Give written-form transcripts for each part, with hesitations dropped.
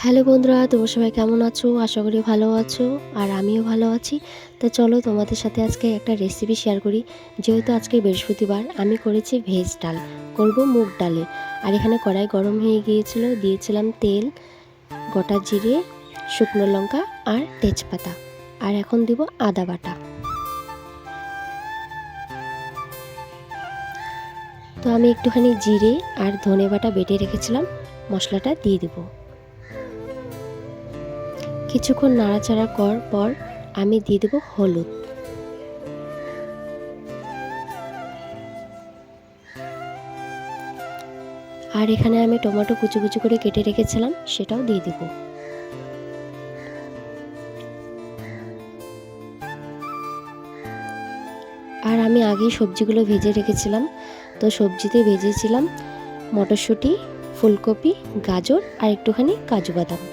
Hello বন্ধুরা, তোমরা সবাই কেমন আছো? আশা করি ভালো আছো আর আমিও ভালো আছি। তো চলো তোমাদের সাথে আজকে একটা রেসিপি শেয়ার করি। যেহেতু আজকে বৃহস্পতিবার, আমি করেছি ভেজ ডাল, করব মুগ ডালে। আর এখানে কড়াই গরম হয়ে গিয়েছিল, দিয়েছিলাম তেল, গোটা জিরে, শুকনো লঙ্কা আর তেজপাতা। আর এখন দিব আদা বাটা। তো আমি একটুখানি জিরে আর ধনে বাটা বেটে রেখেছিলাম, মশলাটা দিয়ে দেবো। কিছুক্ষণ নাড়াচাড়া করার পর আমি দিয়ে দেবো হলুদ। আর এখানে আমি টমেটো কুচি কুচি করে কেটে রেখেছিলাম, সেটাও দিয়ে দেব। আর আমি আগেই সবজিগুলো ভেজে রেখেছিলাম। তো সবজিতে ভেজেছিলাম মটরশুঁটি, ফুলকপি, গাজর আর একটুখানি কাজু বাদাম।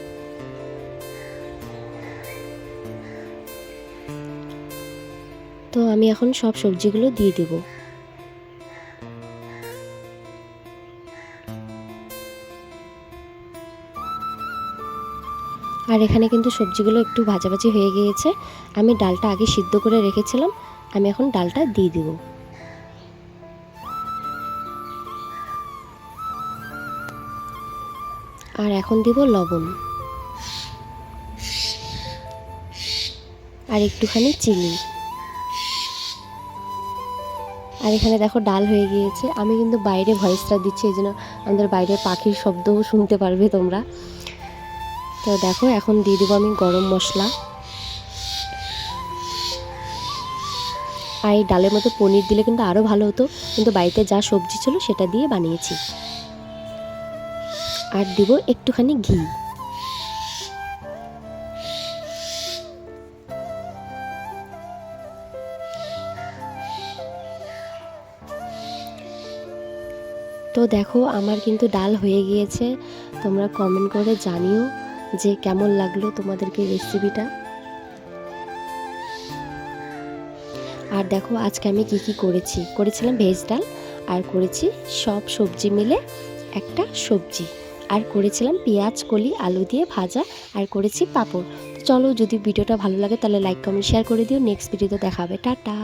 তো আমি এখন সব সবজিগুলো দিয়ে দেব। আর এখানে কিন্তু সবজিগুলো একটু ভাজাভাজি হয়ে গিয়েছে। আমি ডালটা আগে সিদ্ধ করে রেখেছিলাম, আমি এখন ডালটা দিয়ে দেব। আর এখন দিব লবণ আর একটুখানি চিনি। আর এখানে দেখো ডাল হয়ে গিয়েছে। আমি কিন্তু বাইরে ভয়েসটা দিচ্ছি, এই জন্য আমাদের বাইরে পাখির শব্দও শুনতে পারবে তোমরা। তো দেখো এখন দিয়ে দেবো আমি গরম মশলা। আর এই ডালের মধ্যে পনির দিলে কিন্তু আরও ভালো হতো, কিন্তু বাড়িতে যা সবজি ছিল সেটা দিয়ে বানিয়েছি। আর দিব একটুখানি ঘি। তো দেখো আমার কিন্তু ডাল হয়ে গিয়েছে। তোমরা কমেন্ট করে জানিও যে কেমন লাগলো তোমাদেরকে রেসিপিটা। আর দেখো আজকে আমি কি করেছিলাম ভেজ ডাল, আর করেছি সব সবজি মিলে একটা সবজি, আর করেছিলাম পেঁয়াজ কলি আলু দিয়ে ভাজা, আর করেছি পাঁপড়। তো চলো, যদি ভিডিওটা ভালো লাগে তাহলে লাইক কমেন্ট শেয়ার করে দিও। নেক্সট ভিডিওতে দেখা হবে। টাটা।